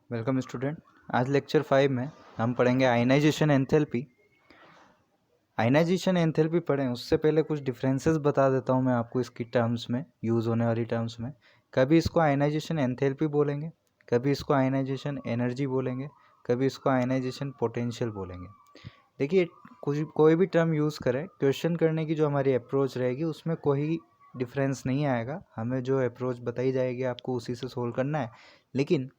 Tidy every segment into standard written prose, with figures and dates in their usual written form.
Welcome student. आज lecture 5 में हम पढ़ेंगे आयनाइजेशन एंथैल्पी। आयनाइजेशन एंथैल्पी पढ़ें उससे पहले कुछ डिफरेंसेस बता देता हूं मैं आपको इसकी टर्म्स में, यूज़ होने वाली टर्म्स में। कभी इसको आयनाइजेशन एंथैल्पी बोलेंगे, कभी इसको आयनाइजेशन एनर्जी बोलेंगे, कभी इसको आयनाइजेशन पोटेंशियल बोलेंगे। देखिए, कोई भी टर्म यूज़ करें, क्वेश्चन करने की जो हमारी अप्रोच रहेगी उसमें कोई डिफरेंस नहीं आएगा। हमें जो अप्रोच बताई जाएगी आपको उसी से सोल्व करना है। लेकिन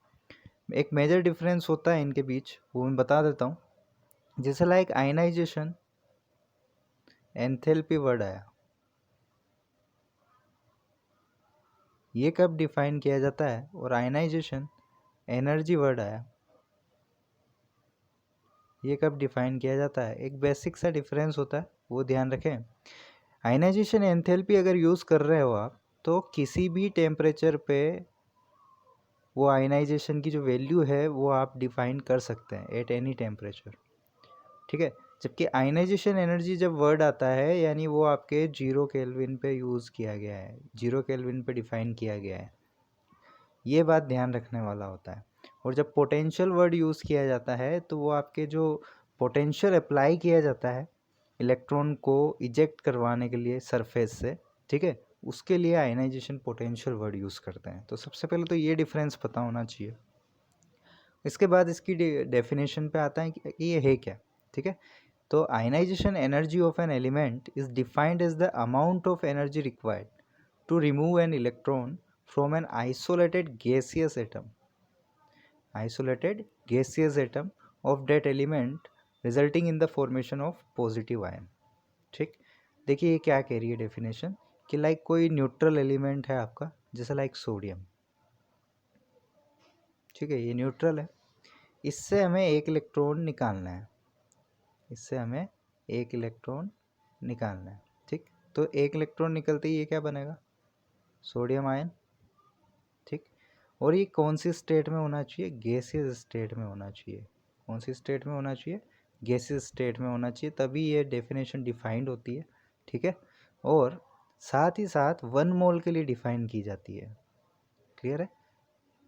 एक मेजर डिफरेंस होता है इनके बीच, वो मैं बता देता हूँ। जैसे लाइक आयनाइजेशन एंथैल्पी वर्ड आया, ये कब डिफाइन किया जाता है, और आयनाइजेशन एनर्जी वर्ड आया, ये कब डिफाइन किया जाता है। एक बेसिक सा डिफरेंस होता है, वो ध्यान रखें। आयनाइजेशन एंथैल्पी अगर यूज़ कर रहे हो आप, तो किसी भी टेम्परेचर पे वो आयनाइजेशन की जो वैल्यू है वो आप डिफाइन कर सकते हैं एट एनी टेम्परेचर, ठीक है। जबकि आयनाइजेशन एनर्जी जब वर्ड आता है, यानी वो आपके 0 केल्विन पे यूज़ किया गया है, 0 केल्विन पे डिफाइन किया गया है, ये बात ध्यान रखने वाला होता है। और जब पोटेंशियल वर्ड यूज़ किया जाता है तो वो आपके जो पोटेंशियल अप्लाई किया जाता है इलेक्ट्रॉन को इजेक्ट करवाने के लिए सरफेस से, ठीक है, उसके लिए आयनाइजेशन पोटेंशियल वर्ड यूज़ करते हैं। तो सबसे पहले तो ये डिफरेंस पता होना चाहिए। इसके बाद इसकी डेफिनेशन पे आता है कि ये है क्या, ठीक है। तो ionisation energy of an element is defined as the amount of energy required to remove an electron from an isolated gaseous atom of that element resulting in the formation of positive ion. ठीक, देखिए ये क्या कह रही है definition, कि like कोई neutral element है आपका, जैसे लाइक सोडियम, ठीक है, ये न्यूट्रल है, इससे हमें एक इलेक्ट्रॉन निकालना है, इससे हमें एक इलेक्ट्रॉन निकालना है, ठीक। तो एक इलेक्ट्रॉन निकलते ही ये क्या बनेगा, सोडियम आयन, ठीक। और ये कौन सी स्टेट में होना चाहिए, गैसियस स्टेट में होना चाहिए। कौन सी स्टेट में होना चाहिए, गैसियस स्टेट में होना चाहिए, तभी ये डेफिनेशन डिफाइंड होती है, ठीक है। और साथ ही साथ 1 मोल के लिए डिफाइन की जाती है। क्लियर है।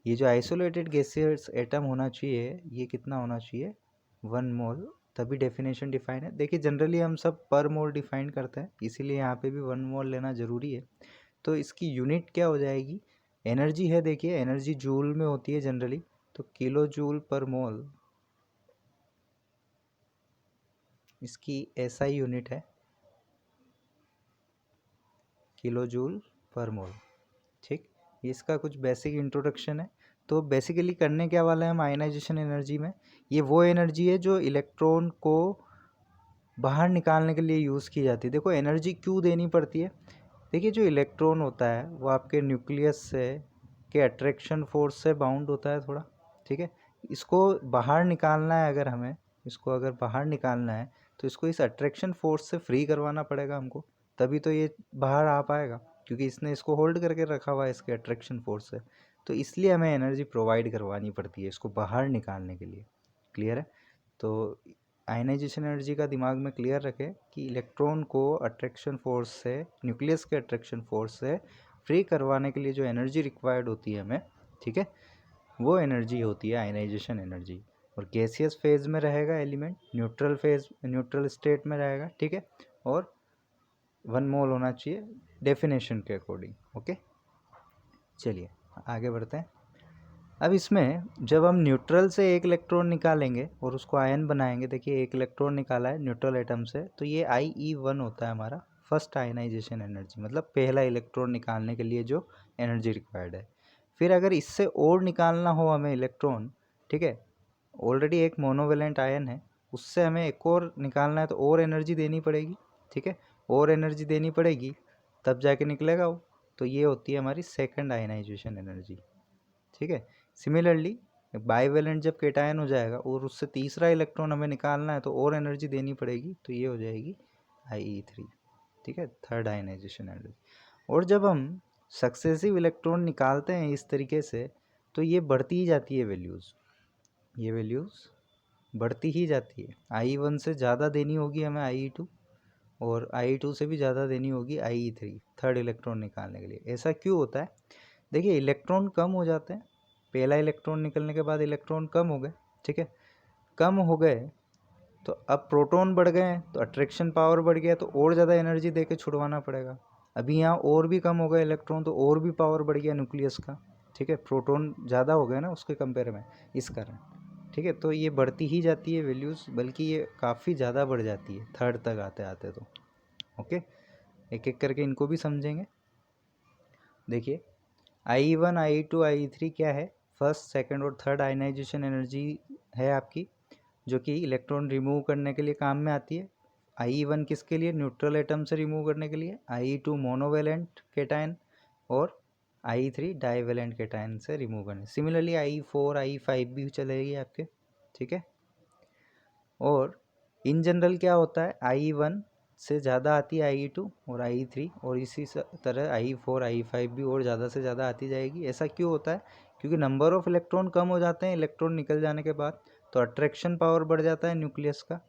ये जो आइसोलेटेड गैसियस एटम होना चाहिए, ये कितना होना चाहिए, 1 मोल, तभी डेफिनेशन डिफाइन है। देखिए जनरली हम सब पर मोल डिफाइन करते हैं, इसीलिए यहाँ पे भी 1 मोल लेना ज़रूरी है। तो इसकी यूनिट क्या हो जाएगी, एनर्जी है, देखिए एनर्जी जूल में होती है जनरली, तो किलो जूल पर मोल इसकी एसआई यूनिट है, किलो जूल पर मोल, ठीक। इसका कुछ बेसिक इंट्रोडक्शन है। तो बेसिकली करने क्या वाला है हम आयनाइजेशन एनर्जी में, ये वो एनर्जी है जो इलेक्ट्रॉन को बाहर निकालने के लिए यूज़ की जाती है। देखो एनर्जी क्यों देनी पड़ती है, देखिए जो इलेक्ट्रॉन होता है वो आपके न्यूक्लियस से के अट्रैक्शन फोर्स से बाउंड होता है थोड़ा, ठीक है। इसको बाहर निकालना है, अगर हमें इसको अगर बाहर निकालना है तो इसको इस अट्रैक्शन फोर्स से फ्री करवाना पड़ेगा हमको, तभी तो ये बाहर आ पाएगा, क्योंकि इसने इसको होल्ड करके रखा हुआ है इसके अट्रैक्शन फोर्स से। तो इसलिए हमें एनर्जी प्रोवाइड करवानी पड़ती है इसको बाहर निकालने के लिए। क्लियर है। तो आयनाइजेशन एनर्जी का दिमाग में क्लियर रखें कि इलेक्ट्रॉन को अट्रैक्शन फोर्स से, न्यूक्लियस के अट्रैक्शन फोर्स से फ्री करवाने के लिए जो एनर्जी रिक्वायर्ड होती है हमें, ठीक है, वो एनर्जी होती है आयनाइजेशन एनर्जी। और गैसियस फेज में रहेगा एलिमेंट, न्यूट्रल स्टेट में रहेगा, ठीक है, और 1 मोल होना चाहिए डेफिनेशन के अकॉर्डिंग। ओके, चलिए आगे बढ़ते हैं। अब इसमें जब हम न्यूट्रल से एक इलेक्ट्रॉन निकालेंगे और उसको आयन बनाएंगे, देखिए एक इलेक्ट्रॉन निकाला है न्यूट्रल एटम से, तो ये IE1 होता है हमारा फर्स्ट आयनाइजेशन एनर्जी, मतलब पहला इलेक्ट्रॉन निकालने के लिए जो एनर्जी रिक्वायर्ड है। फिर अगर इससे और निकालना हो हमें इलेक्ट्रॉन, ठीक है, ऑलरेडी एक मोनोवेलेंट आयन है, उससे हमें एक और निकालना है तो और एनर्जी देनी पड़ेगी, ठीक है, और एनर्जी देनी पड़ेगी तब जाके निकलेगा वो। तो ये होती है हमारी सेकंड आयनाइजेशन एनर्जी, ठीक है। सिमिलरली बाईवेलेंट जब केटायन हो जाएगा और उससे तीसरा इलेक्ट्रॉन हमें निकालना है तो और एनर्जी देनी पड़ेगी, तो ये हो जाएगी IE3, ठीक है, थर्ड आयनाइजेशन एनर्जी। और जब हम सक्सेसिव इलेक्ट्रॉन निकालते हैं इस तरीके से, तो ये बढ़ती ही जाती है वैल्यूज़, ये वैल्यूज़ बढ़ती ही जाती है। IE1 से ज़्यादा देनी होगी हमें IE2, और IE2 से भी ज़्यादा देनी होगी IE3 थर्ड इलेक्ट्रॉन निकालने के लिए। ऐसा क्यों होता है, देखिए इलेक्ट्रॉन कम हो जाते हैं, पहला इलेक्ट्रॉन निकलने के बाद इलेक्ट्रॉन कम हो गए, ठीक है, कम हो गए तो अब प्रोटॉन बढ़ गए हैं तो अट्रैक्शन पावर बढ़ गया तो और ज़्यादा एनर्जी दे के छुड़वाना पड़ेगा। अभी यहाँ और भी कम हो गए इलेक्ट्रॉन तो और भी पावर बढ़ गया न्यूक्लियस का, ठीक है, प्रोटॉन ज़्यादा हो गए ना उसके कंपेयर में, इस कारण, ठीक है। तो ये बढ़ती ही जाती है वैल्यूज़, बल्कि ये काफ़ी ज़्यादा बढ़ जाती है थर्ड तक आते आते तो। ओके, एक एक करके इनको भी समझेंगे। देखिए I1 I2 I3 क्या है, फर्स्ट सेकंड और थर्ड आयनाइजेशन एनर्जी है आपकी, जो कि इलेक्ट्रॉन रिमूव करने के लिए काम में आती है। I1 किसके लिए, न्यूट्रल एटम से रिमूव करने के लिए, I2 मोनोवेलेंट केटायन और I3 डाइवेलेंट केटायन से रिमूव करने। सिमिलरली I4 I5 भी चलेगी आपके, ठीक है। और इन जनरल क्या होता है, I1 से ज़्यादा आती है I2 और I3 और इसी तरह I4 I5 भी और ज़्यादा से ज़्यादा आती जाएगी। ऐसा क्यों होता है, क्योंकि नंबर ऑफ इलेक्ट्रॉन कम हो जाते हैं इलेक्ट्रॉन निकल जाने के बाद, तो अट्रैक्शन पावर बढ़ जाता है न्यूक्लियस का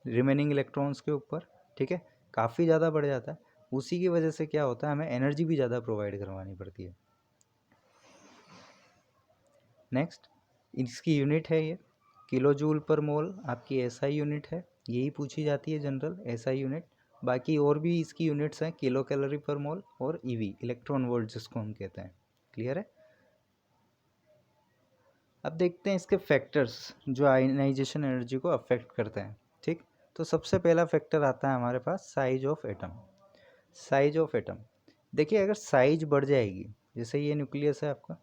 रिमेनिंग इलेक्ट्रॉन्स के ऊपर, ठीक है, काफ़ी ज़्यादा बढ़ जाता है। उसी की वजह से क्या होता है, हमें एनर्जी भी ज़्यादा प्रोवाइड करवानी पड़ती है। नेक्स्ट, इसकी यूनिट है ये किलो जूल पर मोल, आपकी एसआई यूनिट है, यही पूछी जाती है जनरल एसआई यूनिट। बाकी और भी इसकी यूनिट्स हैं, किलो कैलोरी पर मोल और ईवी इलेक्ट्रॉन वोल्ट जिसको हम कहते हैं। क्लियर है। अब देखते हैं इसके फैक्टर्स जो आयनाइजेशन एनर्जी को अफेक्ट करते हैं, ठीक। तो सबसे पहला फैक्टर आता है हमारे पास size of atom. Size of atom, देखिए अगर साइज बढ़ जाएगी, जैसे ये न्यूक्लियस है आपका,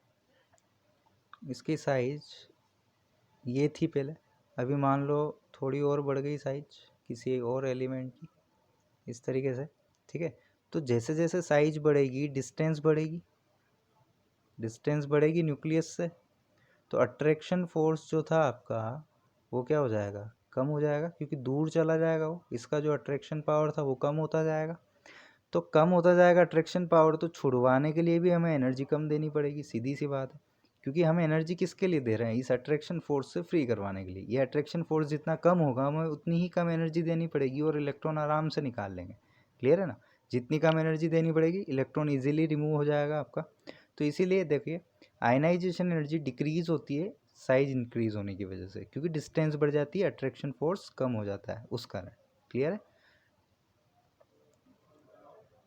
इसकी साइज ये थी पहले, अभी मान लो थोड़ी और बढ़ गई साइज किसी और एलिमेंट की, इस तरीके से, ठीक है। तो जैसे जैसे साइज बढ़ेगी डिस्टेंस बढ़ेगी, डिस्टेंस बढ़ेगी न्यूक्लियस से, तो अट्रैक्शन फोर्स जो था आपका वो क्या हो जाएगा, कम हो जाएगा, क्योंकि दूर चला जाएगा वो, इसका जो अट्रैक्शन पावर था वो कम होता जाएगा। तो कम होता जाएगा अट्रैक्शन पावर, तो छुड़वाने के लिए भी हमें एनर्जी कम देनी पड़ेगी, सीधी सी बात है। क्योंकि हम एनर्जी किसके लिए दे रहे हैं, इस अट्रैक्शन फोर्स से फ्री करवाने के लिए। ये अट्रैक्शन फोर्स जितना कम होगा हमें उतनी ही कम एनर्जी देनी पड़ेगी और इलेक्ट्रॉन आराम से निकाल लेंगे। क्लियर है ना, जितनी कम एनर्जी देनी पड़ेगी इलेक्ट्रॉन ईजिली रिमूव हो जाएगा आपका। तो इसीलिए देखिए आयनाइजेशन एनर्जी डिक्रीज होती है साइज इंक्रीज होने की वजह से, क्योंकि डिस्टेंस बढ़ जाती है, अट्रैक्शन फोर्स कम हो जाता है उस कारण। क्लियर है,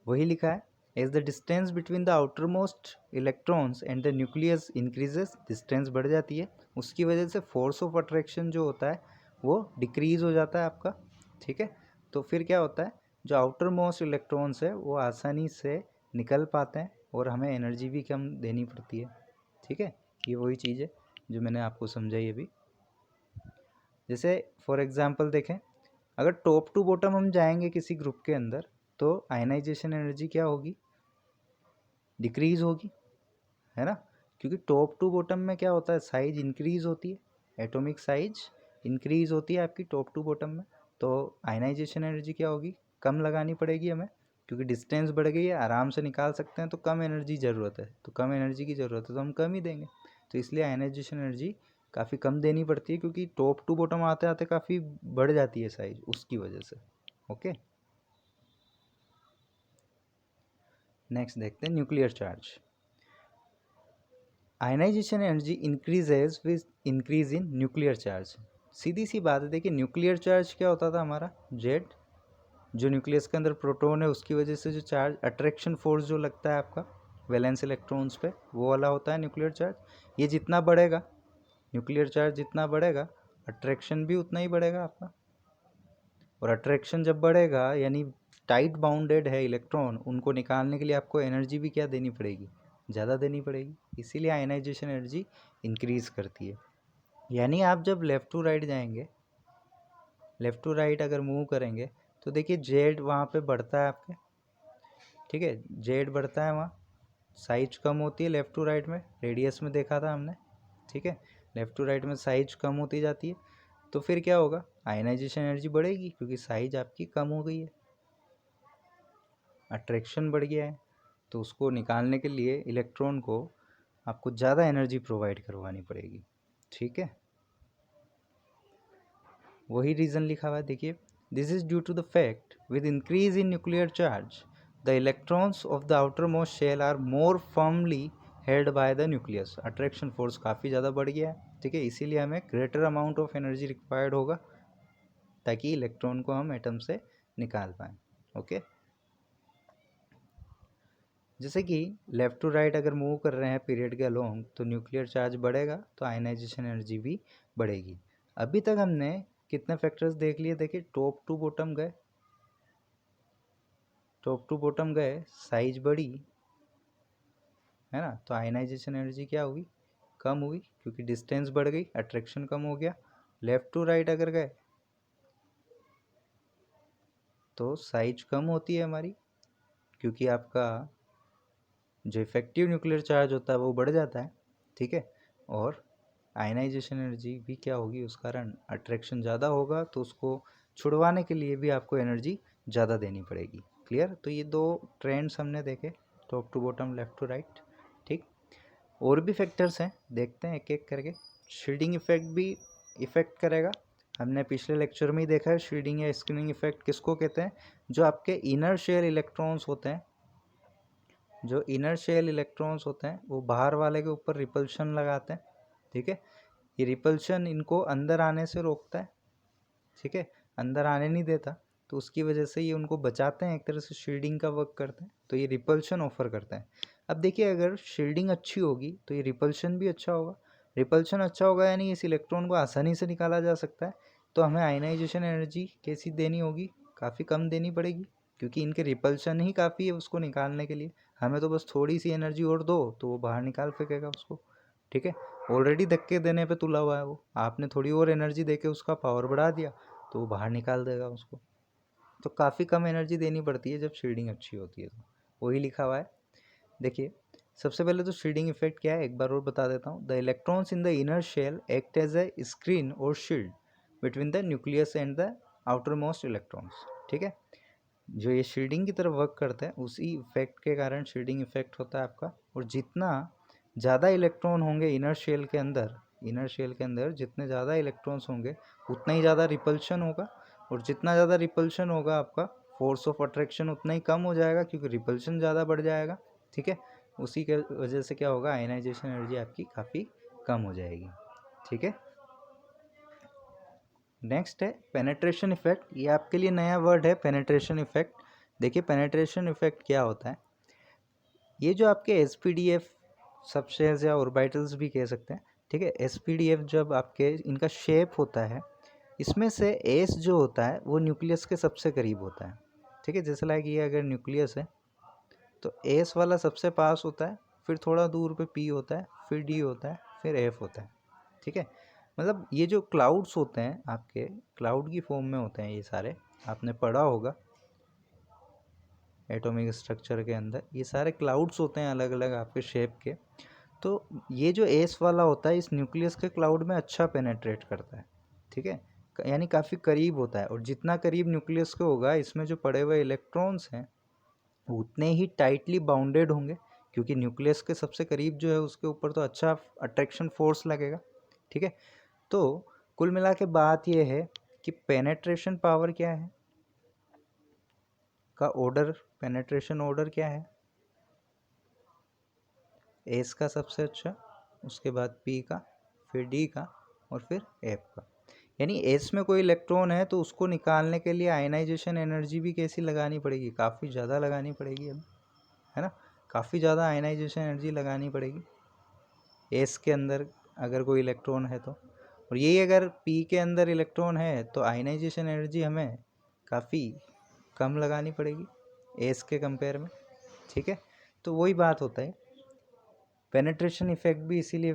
वही लिखा है, as the distance between the outer most electrons and the nucleus increases, distance बढ़ जाती है, उसकी वजह से फोर्स ऑफ अट्रैक्शन जो होता है वो डिक्रीज हो जाता है आपका, ठीक है। तो फिर क्या होता है, जो आउटर मोस्ट इलेक्ट्रॉन्स है वो आसानी से निकल पाते हैं और हमें एनर्जी भी कम देनी पड़ती है, ठीक है। ये वही चीज़ है जो मैंने आपको समझाई अभी। जैसे फॉर एग्जांपल देखें, अगर टॉप टू बॉटम हम जाएंगे किसी ग्रुप के अंदर, तो आयनाइजेशन एनर्जी क्या होगी, डिक्रीज होगी, है ना। क्योंकि टॉप टू बॉटम में क्या होता है, साइज इंक्रीज होती है, एटॉमिक साइज इंक्रीज होती है आपकी टॉप टू बॉटम में, तो आयनाइजेशन एनर्जी क्या होगी, कम लगानी पड़ेगी हमें, क्योंकि डिस्टेंस बढ़ गई है, आराम से निकाल सकते हैं, तो कम एनर्जी ज़रूरत है, तो कम एनर्जी की ज़रूरत है तो हम कम ही देंगे। तो इसलिए आयनाइजेशन एनर्जी काफ़ी कम देनी पड़ती है, क्योंकि टॉप टू बॉटम आते आते काफ़ी बढ़ जाती है साइज उसकी वजह से। ओके, नेक्स्ट देखते हैं nuclear charge. Ionisation energy increases with increase in nuclear charge. सीधी सी बात है, देखिए न्यूक्लियर चार्ज क्या होता था हमारा, जेड, जो न्यूक्लियस के अंदर प्रोटॉन है उसकी वजह से जो चार्ज अट्रैक्शन फोर्स जो लगता है आपका वैलेंस इलेक्ट्रॉन्स पे, वो वाला होता है न्यूक्लियर चार्ज। ये जितना बढ़ेगा, न्यूक्लियर चार्ज जितना बढ़ेगा अट्रैक्शन भी उतना ही बढ़ेगा आपका, और अट्रैक्शन जब बढ़ेगा यानी टाइट बाउंडेड है इलेक्ट्रॉन, उनको निकालने के लिए आपको एनर्जी भी क्या देनी पड़ेगी, ज़्यादा देनी पड़ेगी, इसीलिए आयनाइजेशन एनर्जी इंक्रीज करती है। यानी आप जब लेफ़्ट टू राइट जाएंगे, लेफ़्ट टू राइट अगर मूव करेंगे तो देखिए जेड वहाँ पे बढ़ता है आपके, ठीक है, जेड बढ़ता है वहाँ, साइज कम होती है लेफ़्ट टू राइट में, रेडियस में देखा था हमने, ठीक है, लेफ़्ट टू राइट में साइज कम होती जाती है, तो फिर क्या होगा, आयनाइजेशन एनर्जी बढ़ेगी, क्योंकि साइज आपकी कम हो गई है, अट्रैक्शन बढ़ गया है, तो उसको निकालने के लिए इलेक्ट्रॉन को आपको ज़्यादा एनर्जी प्रोवाइड करवानी पड़ेगी, ठीक है। वही रीज़न लिखा हुआ है, देखिए, this is due to the fact with increase in nuclear charge the electrons of the outer most shell are more firmly held by the nucleus, attraction force काफ़ी ज़्यादा बढ़ गया है, ठीक है, इसीलिए हमें greater amount of energy required होगा ताकि इलेक्ट्रॉन को हम एटम से निकाल पाएँ। ओके, जैसे कि लेफ़्ट टू राइट अगर मूव कर रहे हैं पीरियड के अलोंग तो न्यूक्लियर चार्ज बढ़ेगा तो आयनाइजेशन एनर्जी भी बढ़ेगी। अभी तक हमने कितने फैक्टर्स देख लिए, देखिए टॉप टू बॉटम गए, टॉप टू बॉटम गए, साइज बढ़ी है ना, तो आयनाइजेशन एनर्जी क्या हुई, कम हुई क्योंकि डिस्टेंस बढ़ गई, अट्रैक्शन कम हो गया। लेफ़्ट टू राइट अगर गए तो साइज कम होती है हमारी क्योंकि आपका जो इफेक्टिव न्यूक्लियर चार्ज होता है वो बढ़ जाता है, ठीक है, और आयनाइजेशन एनर्जी भी क्या होगी, उस कारण अट्रैक्शन ज़्यादा होगा तो उसको छुड़वाने के लिए भी आपको एनर्जी ज़्यादा देनी पड़ेगी। क्लियर, तो ये दो ट्रेंड्स हमने देखे, top to bottom, left to right, ठीक। और भी फैक्टर्स हैं, देखते हैं एक एक करके। शील्डिंग इफेक्ट भी इफेक्ट करेगा, हमने पिछले लेक्चर में ही देखा है। शील्डिंग या स्क्रीनिंग इफेक्ट किसको कहते हैं, जो आपके इनर शेल इलेक्ट्रॉन्स होते हैं, जो इनर शेल इलेक्ट्रॉन्स होते हैं वो बाहर वाले के ऊपर रिपल्शन लगाते हैं, ठीक है, ये रिपल्शन इनको अंदर आने से रोकता है, ठीक है, अंदर आने नहीं देता, तो उसकी वजह से ये उनको बचाते हैं, एक तरह से शील्डिंग का वर्क करते हैं, तो ये रिपल्शन ऑफर करता है। अब देखिए अगर शील्डिंग अच्छी होगी तो ये रिपल्शन भी अच्छा होगा, रिपल्शन अच्छा होगा यानी इस इलेक्ट्रॉन को आसानी से निकाला जा सकता है, तो हमें आयनाइजेशन एनर्जी कैसी देनी होगी, काफ़ी कम देनी पड़ेगी क्योंकि इनके रिपल्शन ही काफ़ी है उसको निकालने के लिए, हमें तो बस थोड़ी सी एनर्जी और दो तो वो बाहर निकाल फेंकेगा उसको, ठीक है, ऑलरेडी धक्के देने पे तुला हुआ है वो, आपने थोड़ी और एनर्जी देके उसका पावर बढ़ा दिया तो वो बाहर निकाल देगा उसको, तो काफ़ी कम एनर्जी देनी पड़ती है जब शील्डिंग अच्छी होती है, तो वही लिखा हुआ है। देखिए सबसे पहले तो शील्डिंग इफेक्ट क्या है एक बार और बता देता हूँ। The electrons in the inner shell act as a screen और shield between the nucleus and the outer most electrons, ठीक है, जो ये शील्डिंग की तरफ वर्क करते हैं उसी इफेक्ट के कारण शील्डिंग इफेक्ट होता है आपका। और जितना ज़्यादा इलेक्ट्रॉन होंगे इनर शेल के अंदर, इनर शेल के अंदर जितने ज़्यादा इलेक्ट्रॉन्स होंगे उतना ही ज़्यादा रिपल्शन होगा, और जितना ज़्यादा रिपल्शन होगा आपका फोर्स ऑफ अट्रैक्शन उतना ही कम हो जाएगा क्योंकि रिपल्शन ज़्यादा बढ़ जाएगा, ठीक है, उसी के वजह से क्या होगा, आयनाइजेशन एनर्जी आपकी काफ़ी कम हो जाएगी, ठीक है। नेक्स्ट है पेनेट्रेशन इफेक्ट, ये आपके लिए नया वर्ड है पेनेट्रेशन इफेक्ट। देखिए पेनेट्रेशन इफेक्ट क्या होता है, ये जो आपके एसपीडीएफ सबशेल्स या ऑर्बिटल्स भी कह सकते हैं, ठीक है, एसपीडीएफ जब आपके इनका शेप होता है, इसमें से एस जो होता है वो न्यूक्लियस के सबसे करीब होता है, ठीक है, जैसे लाइक ये अगर न्यूक्लियस है तो एस वाला सबसे पास होता है, फिर थोड़ा दूर पे पी होता है, फिर डी होता है, फिर एफ होता है, ठीक है, मतलब ये जो क्लाउड्स होते हैं आपके क्लाउड की फॉर्म में होते हैं ये सारे, आपने पढ़ा होगा एटॉमिक स्ट्रक्चर के अंदर ये सारे क्लाउड्स होते हैं अलग अलग आपके शेप के, तो ये जो एस वाला होता है इस न्यूक्लियस के क्लाउड में अच्छा पेनेट्रेट करता है, ठीक है, यानी काफ़ी करीब होता है, और जितना करीब न्यूक्लियस के होगा इसमें जो पड़े हुए इलेक्ट्रॉन्स हैं उतने ही टाइटली बाउंडेड होंगे क्योंकि न्यूक्लियस के सबसे करीब जो है उसके ऊपर तो अच्छा अट्रैक्शन फोर्स लगेगा, ठीक है। तो कुल मिला के बात यह है कि पेनेट्रेशन पावर क्या है का ऑर्डर, पेनेट्रेशन ऑर्डर क्या है, एस का सबसे अच्छा, उसके बाद पी का, फिर डी का, और फिर एफ का, यानी एस में कोई इलेक्ट्रॉन है तो उसको निकालने के लिए आयनाइजेशन एनर्जी भी कैसी लगानी पड़ेगी, काफ़ी ज़्यादा लगानी पड़ेगी अभी, है ना, काफ़ी ज़्यादा आयनाइजेशन एनर्जी लगानी पड़ेगी एस के अंदर अगर कोई इलेक्ट्रॉन है तो, और यही अगर पी के अंदर इलेक्ट्रॉन है तो आयनाइजेशन एनर्जी हमें काफ़ी कम लगानी पड़ेगी एस के कंपेयर में, ठीक है, तो वही बात होता है। पेनेट्रेशन इफेक्ट भी इसीलिए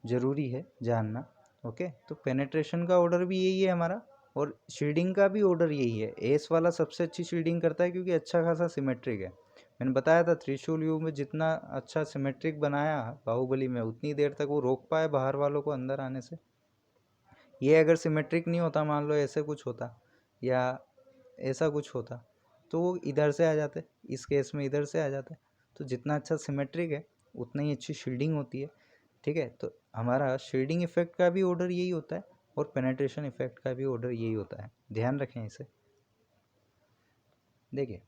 ज़रूरी है जानना, ओके, तो पेनेट्रेशन का ऑर्डर भी यही है हमारा, और शील्डिंग का भी ऑर्डर यही है, एस वाला सबसे अच्छी शील्डिंग करता है क्योंकि अच्छा खासा सिमेट्रिक है, मैंने बताया था त्रिशूल युग में जितना अच्छा सिमेट्रिक बनाया बाहुबली में उतनी देर तक वो रोक पाए बाहर वालों को अंदर आने से, ये अगर सिमेट्रिक नहीं होता, मान लो ऐसे कुछ होता या ऐसा कुछ होता तो वो इधर से आ जाते, इस केस में इधर से आ जाते, तो जितना अच्छा सिमेट्रिक है उतना ही अच्छी शील्डिंग होती है, ठीक है, तो हमारा शील्डिंग इफेक्ट का भी ऑर्डर यही होता है और पेनेट्रेशन इफेक्ट का भी ऑर्डर यही होता है, ध्यान रखें इसे। देखिए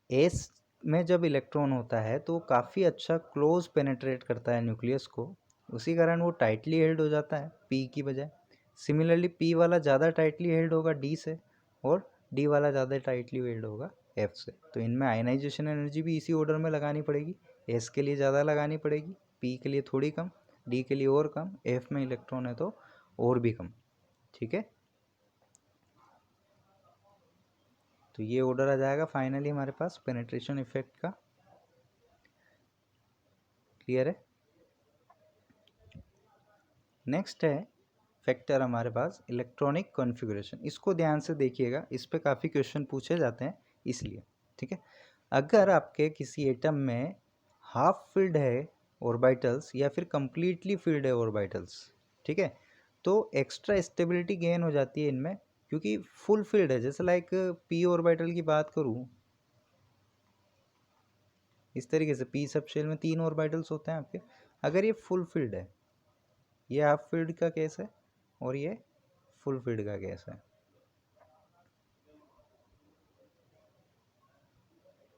एस में जब इलेक्ट्रॉन होता है तो काफ़ी अच्छा क्लोज पेनेट्रेट करता है न्यूक्लियस को, उसी कारण वो टाइटली हेल्ड हो जाता है पी की बजाय। सिमिलरली पी वाला ज़्यादा टाइटली हेल्ड होगा डी से, और डी वाला ज़्यादा टाइटली हेल्ड होगा एफ से। तो इनमें आयनाइजेशन एनर्जी भी इसी ऑर्डर में लगानी पड़ेगी। एस के लिए ज़्यादा लगानी पड़ेगी, पी के लिए थोड़ी कम, डी के लिए और कम, एफ में इलेक्ट्रॉन है तो और भी कम। ठीक है, तो ये ऑर्डर आ जाएगा फाइनली हमारे पास पेनेट्रेशन इफेक्ट का। क्लियर है। नेक्स्ट है फैक्टर हमारे पास इलेक्ट्रॉनिक कॉन्फ़िगरेशन। इसको ध्यान से देखिएगा, इस पे काफ़ी क्वेश्चन पूछे जाते हैं इसलिए। ठीक है, अगर आपके किसी एटम में हाफ फिल्ड है ऑर्बिटल्स या फिर कंप्लीटली फिल्ड है ऑर्बिटल्स, ठीक है, तो एक्स्ट्रा स्टेबिलिटी गेन हो जाती है इनमें, क्योंकि फुल फिल्ड है। जैसे लाइक पी ऑर्बिटल की बात करूँ, इस तरीके से पी सब शेल में 3 ऑर्बिटल्स होते हैं आपके। अगर ये फुल फिल्ड है, ये हाफ फील्ड का केस है और ये फुल फील्ड का केस है।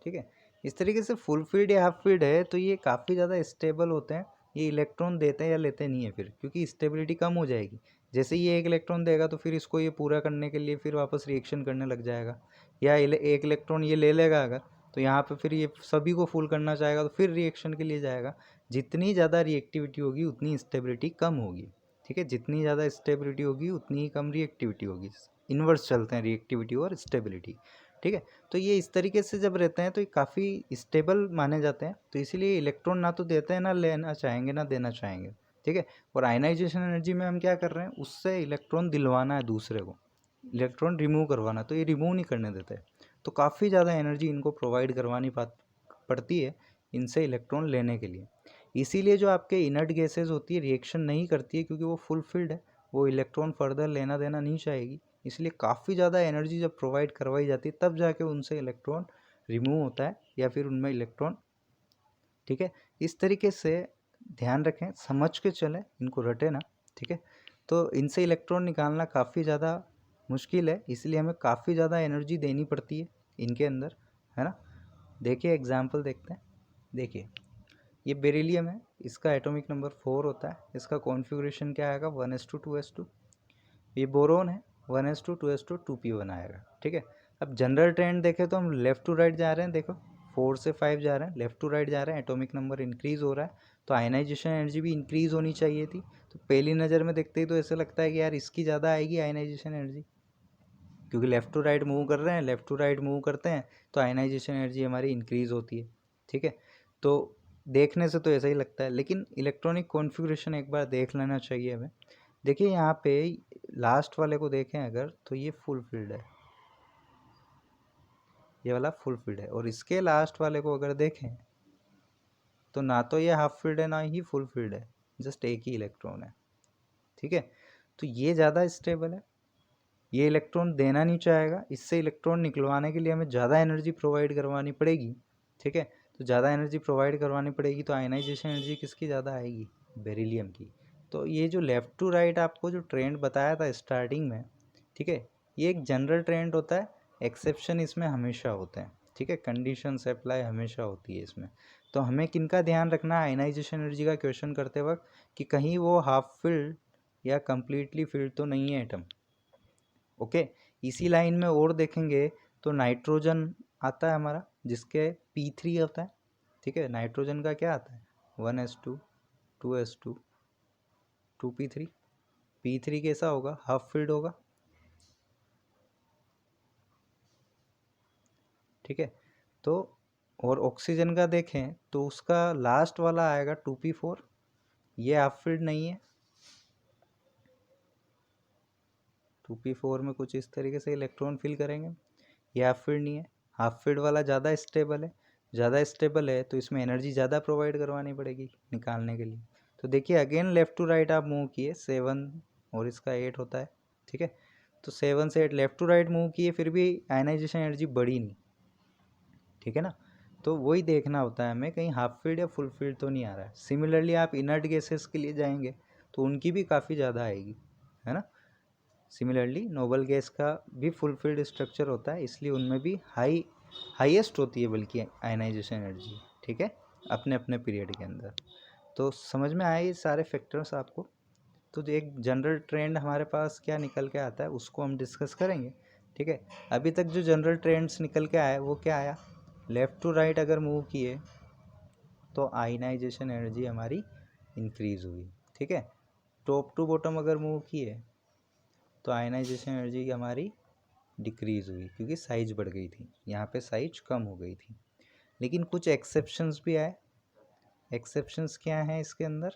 ठीक है, इस तरीके से फुल फील्ड या हाफ फील्ड है तो ये काफ़ी ज़्यादा स्टेबल होते हैं। ये इलेक्ट्रॉन देते हैं या लेते नहीं है फिर, क्योंकि स्टेबिलिटी कम हो जाएगी। जैसे ये एक इलेक्ट्रॉन देगा तो फिर इसको ये पूरा करने के लिए फिर वापस रिएक्शन करने लग जाएगा, या एक इलेक्ट्रॉन ये ले लेगा अगर, तो यहाँ पे फिर ये सभी को फुल करना चाहेगा तो फिर रिएक्शन के लिए जाएगा। जितनी ज़्यादा रिएक्टिविटी होगी उतनी स्टेबिलिटी कम होगी। ठीक है, जितनी ज़्यादा स्टेबिलिटी होगी उतनी ही कम रिएक्टिविटी होगी। इन्वर्स चलते हैं रिएक्टिविटी और स्टेबिलिटी। ठीक है, तो ये इस तरीके से जब रहते हैं तो ये काफ़ी स्टेबल माने जाते हैं। तो इसीलिए इलेक्ट्रॉन ना तो देते हैं, ना लेना चाहेंगे, ना देना चाहेंगे। ठीक है, और आयनाइजेशन एनर्जी में हम क्या कर रहे हैं, उससे इलेक्ट्रॉन दिलवाना है दूसरे को, इलेक्ट्रॉन रिमूव करवाना, तो ये रिमूव नहीं करने देते। तो काफ़ी ज़्यादा एनर्जी इनको प्रोवाइड करवानी पड़ती है इनसे इलेक्ट्रॉन लेने के लिए। इसीलिए जो आपके इनर्ट गैसेज होती है रिएक्शन नहीं करती है, क्योंकि वो फुल फिल्ड है, वो इलेक्ट्रॉन फर्दर लेना देना नहीं चाहेगी। इसलिए काफ़ी ज़्यादा एनर्जी जब प्रोवाइड करवाई जाती है तब जाके उनसे इलेक्ट्रॉन रिमूव होता है या फिर उनमें इलेक्ट्रॉन। ठीक है, इस तरीके से ध्यान रखें, समझ के चलें, इनको रटे ना। ठीक है, तो इनसे इलेक्ट्रॉन निकालना काफ़ी ज़्यादा मुश्किल है, इसलिए हमें काफ़ी ज़्यादा एनर्जी देनी पड़ती है इनके अंदर, है ना। देखिए एग्जाम्पल देखते हैं। देखिए ये बेरिलियम है, इसका एटॉमिक नंबर 4 होता है, इसका कॉन्फ़िगरेशन क्या आएगा 1s2 2s2। ये बोरोन है, 1s2 2s2 2p1 आएगा। ठीक है, अब जनरल ट्रेंड देखें तो हम लेफ़्ट टू राइट जा रहे हैं। देखो 4 से 5 जा रहे हैं, लेफ़्ट टू राइट जा रहे हैं, एटॉमिक नंबर इंक्रीज़ हो रहा है, तो आयनाइजेशन एनर्जी भी इंक्रीज़ होनी चाहिए थी। तो पहली नज़र में देखते ही तो ऐसा लगता है कि यार इसकी ज़्यादा आएगी आयनाइजेशन एनर्जी, क्योंकि लेफ़्ट टू राइट मूव कर रहे हैं, लेफ़्ट टू राइट मूव करते हैं तो आयनाइजेशन एनर्जी हमारी इंक्रीज़ होती है। ठीक है, तो देखने से तो ऐसा ही लगता है, लेकिन इलेक्ट्रॉनिक कॉन्फ़िगरेशन एक बार देख लेना चाहिए हमें। देखिए यहाँ पे लास्ट वाले को देखें अगर, तो ये फुल फील्ड है, ये वाला फुल फील्ड है, और इसके लास्ट वाले को अगर देखें तो ना तो ये हाफ फील्ड है ना ही फुल फील्ड है, जस्ट एक ही इलेक्ट्रॉन है। ठीक है, तो ये ज़्यादा स्टेबल है, ये इलेक्ट्रॉन देना नहीं चाहेगा, इससे इलेक्ट्रॉन निकलवाने के लिए हमें ज़्यादा एनर्जी प्रोवाइड करवानी पड़ेगी। ठीक है, तो ज़्यादा एनर्जी प्रोवाइड करवानी पड़ेगी तो आयनाइजेशन एनर्जी किसकी ज़्यादा आएगी, बेरिलियम की। तो ये जो लेफ़्ट टू राइट आपको जो ट्रेंड बताया था स्टार्टिंग में, ठीक है, ये एक जनरल ट्रेंड होता है, एक्सेप्शन इसमें हमेशा होते हैं। ठीक है, कंडीशंस अप्लाई हमेशा होती है इसमें। तो हमें किनका ध्यान रखना है आयनाइजेशन एनर्जी का क्वेश्चन करते वक्त, कि कहीं वो हाफ फिल्ड या कंप्लीटली फिल्ड तो नहीं है एटम। ओके, इसी लाइन में और देखेंगे तो नाइट्रोजन आता है हमारा, जिसके P3 होता है। ठीक है, नाइट्रोजन का क्या आता है 1s2 2s2 2p3। P3 कैसा होगा, हाफ फील्ड होगा। ठीक है, तो और ऑक्सीजन का देखें तो उसका लास्ट वाला आएगा 2p4, ये हाफ फील्ड नहीं है। 2p4 में कुछ इस तरीके से इलेक्ट्रॉन फिल करेंगे, ये हाफ फील्ड नहीं है। हाफ फील्ड वाला ज़्यादा स्टेबल है, ज़्यादा स्टेबल है तो इसमें एनर्जी ज़्यादा प्रोवाइड करवानी पड़ेगी निकालने के लिए। तो देखिए अगेन लेफ़्ट टू राइट आप मूव किए, 7 और इसका 8 होता है। ठीक है, तो 7 से 8 लेफ़्ट टू राइट मूव किए, फिर भी आयनाइजेशन एनर्जी बढ़ी नहीं। ठीक है ना, तो वही देखना होता है हमें, कहीं हाफ फील्ड या फुल फील्ड तो नहीं आ रहा है। सिमिलरली आप इनर्ट गैसेस के लिए जाएंगे तो उनकी भी काफ़ी ज़्यादा आएगी, है ना। सिमिलरली नोबल गैस का भी फुल फील्ड स्ट्रक्चर होता है, इसलिए उनमें भी हाई हाईएस्ट होती है बल्कि आयनाइजेशन एनर्जी, ठीक है, अपने अपने पीरियड के अंदर। तो समझ में आए ये सारे फैक्टर्स आपको। तो जो एक जनरल ट्रेंड हमारे पास क्या निकल के आता है उसको हम डिस्कस करेंगे, ठीक है। अभी तक जो जनरल ट्रेंड्स निकल के आए वो क्या आया, लेफ़्ट टू राइट अगर मूव किए तो आयनाइजेशन एनर्जी हमारी इंक्रीज़ हुई, ठीक है। टॉप टू बॉटम अगर मूव किए तो आयनाइजेशन एनर्जी हमारी डिक्रीज़ हुई, क्योंकि साइज बढ़ गई थी, यहाँ पे साइज कम हो गई थी। लेकिन कुछ एक्सेप्शंस भी आए। एक्सेप्शंस क्या हैं इसके अंदर,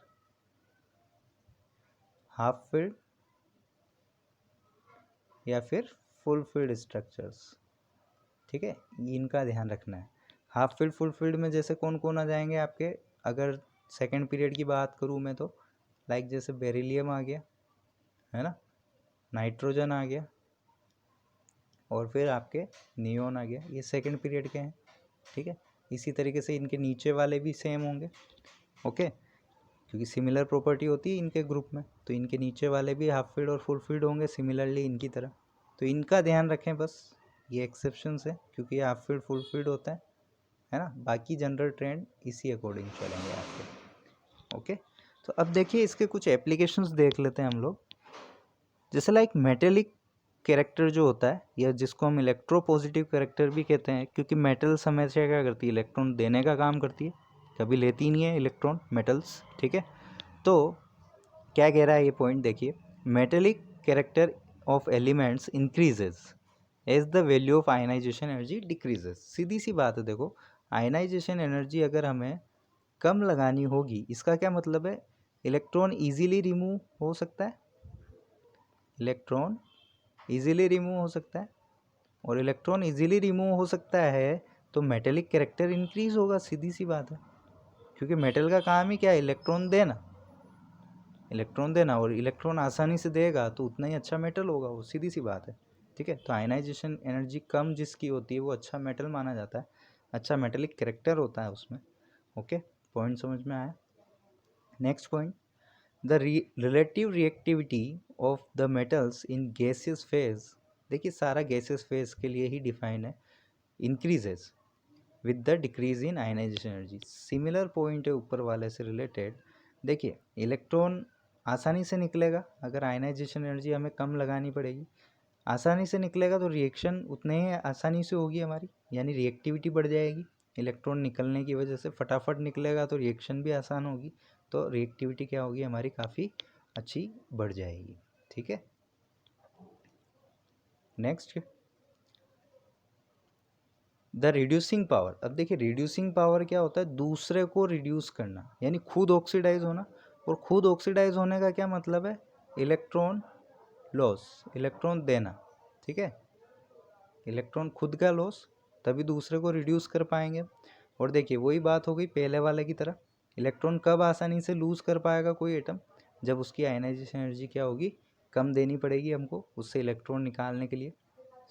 हाफ फिल्ड या फिर फुल फील्ड स्ट्रक्चर्स, ठीक है, इनका ध्यान रखना है। हाफ फील्ड फुल फील्ड में जैसे कौन कौन आ जाएंगे आपके, अगर सेकंड पीरियड की बात करूँ मैं तो लाइक जैसे बेरिलियम आ गया, है ना, नाइट्रोजन आ गया, और फिर आपके नियोन आ गया, ये सेकंड पीरियड के हैं, ठीक है। इसी तरीके से इनके नीचे वाले भी सेम होंगे, ओके, क्योंकि सिमिलर प्रॉपर्टी होती है इनके ग्रुप में, तो इनके नीचे वाले भी हाफ फील्ड और फुल फील्ड होंगे सिमिलरली इनकी तरह। तो इनका ध्यान रखें बस, ये एक्सेप्शंस है क्योंकि ये हाफ फील्ड फुल फील्ड होता है ना। बाकी जनरल ट्रेंड इसी अकॉर्डिंग चलेंगे आपके, ओके। तो अब देखिए इसके कुछ एप्लीकेशंस देख लेते हैं हम लोग। जैसे लाइक मेटेलिक कैरेक्टर जो होता है, या जिसको हम इलेक्ट्रोपॉजिटिव कैरेक्टर भी कहते हैं, क्योंकि मेटल्स हमेशा क्या करती है, इलेक्ट्रॉन देने का काम करती है, कभी लेती नहीं है इलेक्ट्रॉन मेटल्स, ठीक है। तो क्या कह रहा है ये पॉइंट देखिए, metallic character of elements increases as the value of ionisation energy decreases. सीधी सी बात है, देखो आयनाइजेशन एनर्जी अगर हमें कम लगानी होगी, इसका क्या मतलब है, इलेक्ट्रॉन इजीली रिमूव हो सकता है, इलेक्ट्रॉन इजीली रिमूव हो सकता है, और इलेक्ट्रॉन इजीली रिमूव हो सकता है तो मेटेलिक कैरेक्टर इंक्रीज होगा, सीधी सी बात है, क्योंकि मेटल का काम ही क्या है, इलेक्ट्रॉन देना, इलेक्ट्रॉन देना, और इलेक्ट्रॉन आसानी से देगा तो उतना ही अच्छा मेटल होगा वो, सीधी सी बात है, ठीक है। तो आयनाइजेशन एनर्जी कम जिसकी होती है वो अच्छा मेटल माना जाता है, अच्छा मेटेलिक कैरेक्टर होता है उसमें, ओके। पॉइंट समझ में आया। Next point, the relative reactivity of the metals in gaseous phase, देखिए सारा गैसियस फेज के लिए ही डिफाइन है, increases with the decrease in ionisation energy. Similar point है ऊपर वाले से रिलेटेड। देखिए इलेक्ट्रॉन आसानी से निकलेगा, अगर आयनाइजेशन एनर्जी हमें कम लगानी पड़ेगी, आसानी से निकलेगा तो रिएक्शन उतने ही आसानी से होगी हमारी, यानी रिएक्टिविटी बढ़ जाएगी, इलेक्ट्रॉन निकलने की वजह से फटाफट निकलेगा तो रिएक्शन भी आसान होगी, तो रिएक्टिविटी क्या होगी हमारी, काफ़ी अच्छी बढ़ जाएगी, ठीक है। Next, the reducing power. अब देखिए रिड्यूसिंग पावर क्या होता है, दूसरे को रिड्यूस करना, यानी खुद ऑक्सीडाइज होना, और खुद ऑक्सीडाइज होने का क्या मतलब है, इलेक्ट्रॉन लॉस, इलेक्ट्रॉन देना, ठीक है, इलेक्ट्रॉन खुद का लॉस, तभी दूसरे को रिड्यूस कर पाएंगे। और देखिए वही बात हो गई पहले वाले की तरह, इलेक्ट्रॉन कब आसानी से लूज़ कर पाएगा कोई एटम, जब उसकी आयनाइजेशन एनर्जी क्या होगी, कम देनी पड़ेगी हमको उससे इलेक्ट्रॉन निकालने के लिए।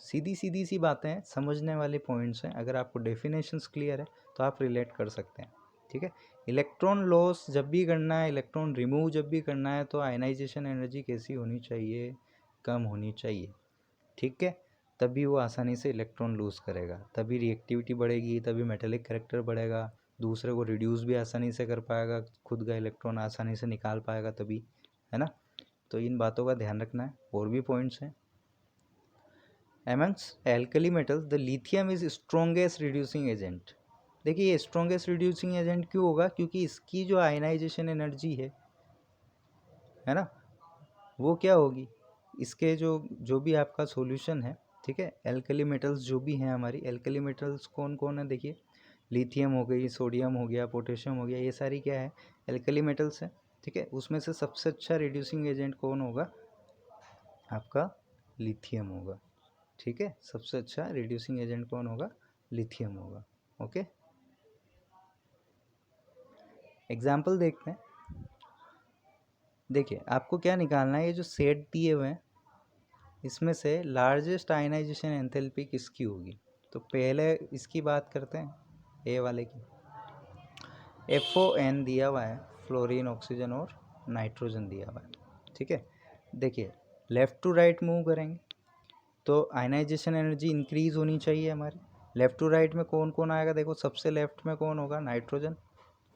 सीधी सीधी सी बातें हैं, समझने वाले पॉइंट्स हैं, अगर आपको डेफिनेशंस क्लियर है तो आप रिलेट कर सकते हैं, ठीक है। इलेक्ट्रॉन लॉस जब भी करना है, इलेक्ट्रॉन रिमूव जब भी करना है, तो आयनाइजेशन एनर्जी कैसी होनी चाहिए, कम होनी चाहिए, ठीक है, तभी वो आसानी से इलेक्ट्रॉन लूज़ करेगा, तभी रिएक्टिविटी बढ़ेगी, तभी मेटेलिक कैरेक्टर बढ़ेगा, दूसरे को रिड्यूस भी आसानी से कर पाएगा, खुद का इलेक्ट्रॉन आसानी से निकाल पाएगा तभी, है ना। तो इन बातों का ध्यान रखना है। और भी पॉइंट्स हैं, amongst alkali metals the lithium is strongest reducing agent। देखिए ये स्ट्रॉन्गेस्ट रिड्यूसिंग एजेंट क्यों होगा, क्योंकि इसकी जो आयनाइजेशन एनर्जी है ना, वो क्या होगी, इसके जो भी आपका सॉल्यूशन है, ठीक है, एल्कली मेटल्स जो भी हैं हमारी, एल्कली मेटल्स कौन कौन है, देखिए लिथियम हो गई, सोडियम हो गया, पोटेशियम हो गया, ये सारी क्या है, एल्कली मेटल्स है, ठीक है। उसमें से सबसे अच्छा रिड्यूसिंग एजेंट कौन होगा, आपका लिथियम होगा, ठीक है, सबसे अच्छा रिड्यूसिंग एजेंट कौन होगा, लिथियम होगा, ओके। एग्जाम्पल देखते हैं। देखिए आपको क्या निकालना है, ये जो सेट दिए हुए हैं इसमें से लार्जेस्ट आयनाइजेशन एंथैल्पी किसकी होगी। तो पहले इसकी बात करते हैं, ए वाले की। FON दिया हुआ है, फ्लोरीन, ऑक्सीजन और नाइट्रोजन दिया हुआ है, ठीक है। देखिए लेफ़्ट टू राइट मूव करेंगे तो आयनाइजेशन एनर्जी इंक्रीज़ होनी चाहिए हमारी, लेफ़्ट टू राइट में कौन कौन आएगा, देखो सबसे लेफ्ट में कौन होगा, नाइट्रोजन,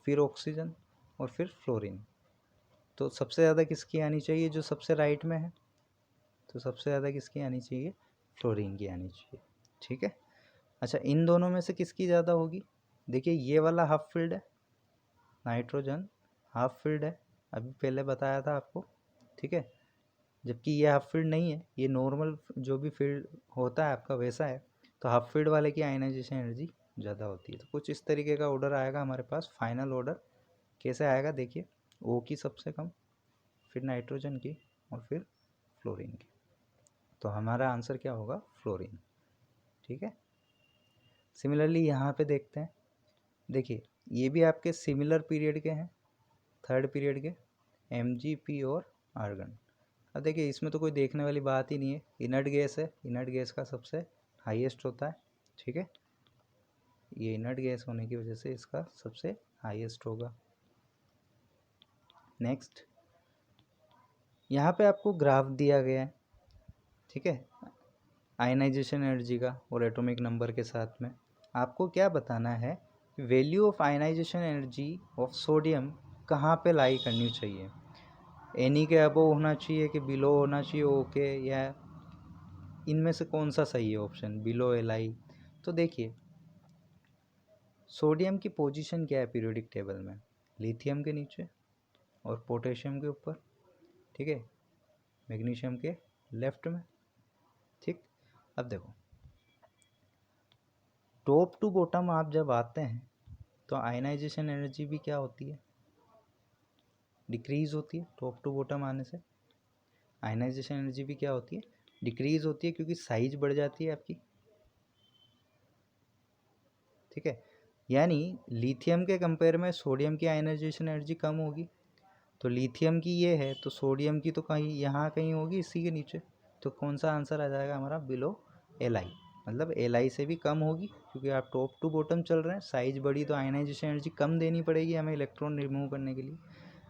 फिर ऑक्सीजन और फिर फ्लोरीन। तो सबसे ज़्यादा किसकी आनी चाहिए, जो सबसे राइट में है, तो सबसे ज़्यादा किसकी आनी चाहिए, फ्लोरीन की आनी चाहिए। ठीक है। अच्छा, इन दोनों में से किसकी ज़्यादा होगी, देखिए ये वाला हाफ फील्ड है, नाइट्रोजन हाफ फील्ड है, अभी पहले बताया था आपको। ठीक है, जबकि ये हाफ फील्ड नहीं है, ये नॉर्मल जो भी फील्ड होता है आपका वैसा है। तो हाफ फील्ड वाले की आयनाइजेशन एनर्जी ज़्यादा होती है। तो कुछ इस तरीके का ऑर्डर आएगा हमारे पास, फाइनल ऑर्डर कैसे आएगा देखिए, ओ की सबसे कम, फिर नाइट्रोजन की और फिर फ्लोरीन की। तो हमारा आंसर क्या होगा, फ्लोरीन। ठीक है। सिमिलरली यहाँ पे देखते हैं, देखिए ये भी आपके सिमिलर पीरियड के हैं, थर्ड पीरियड के, MgP और आर्गन। अब देखिए इसमें तो कोई देखने वाली बात ही नहीं है, इनर्ट गैस है, इनर्ट गैस का सबसे हाईएस्ट होता है। ठीक है, ये इनर्ट गैस होने की वजह से इसका सबसे हाईएस्ट होगा। नेक्स्ट, यहाँ पे आपको ग्राफ दिया गया है। ठीक है, आयनाइजेशन एनर्जी का और एटॉमिक नंबर के साथ में आपको क्या बताना है, value of ionisation energy of sodium कहाँ पे लाई करनी चाहिए, एनी के अबव होना चाहिए कि बिलो होना चाहिए, ओके, या इनमें से कौन सा सही है ऑप्शन, बिलो Li। तो देखिए सोडियम की पोजीशन क्या है पीरियोडिक टेबल में, लिथियम के नीचे और पोटेशियम के ऊपर। ठीक है, मैग्नीशियम के लेफ्ट में। ठीक, अब देखो टॉप टू बॉटम आप जब आते हैं तो आयनाइजेशन एनर्जी भी क्या होती है, डिक्रीज होती है। टॉप टू बॉटम आने से आयनाइजेशन एनर्जी भी क्या होती है, डिक्रीज होती है, क्योंकि साइज बढ़ जाती है आपकी। ठीक है, यानी लिथियम के कंपेयर में सोडियम की आयनाइजेशन एनर्जी कम होगी, तो लिथियम की ये है तो सोडियम की तो कहीं यहाँ कहीं होगी इसी के नीचे। तो कौन सा आंसर आ जाएगा हमारा, बिलो Li, मतलब Li से भी कम होगी, क्योंकि आप टॉप टू बॉटम चल रहे हैं, साइज बड़ी तो आयनाइजेशन एनर्जी कम देनी पड़ेगी हमें इलेक्ट्रॉन रिमूव करने के लिए।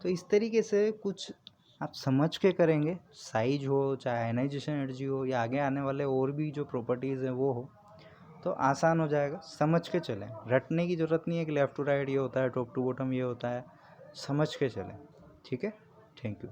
तो इस तरीके से कुछ आप समझ के करेंगे, साइज हो चाहे आयनाइजेशन एनर्जी हो या आगे आने वाले और भी जो प्रॉपर्टीज़ हैं वो हो, तो आसान हो जाएगा, समझ के चलें, रटने की ज़रूरत नहीं है कि लेफ़्ट टू राइट ये होता है, टॉप टू बॉटम ये होता है, समझ के चलें। ठीक है, थैंक यू।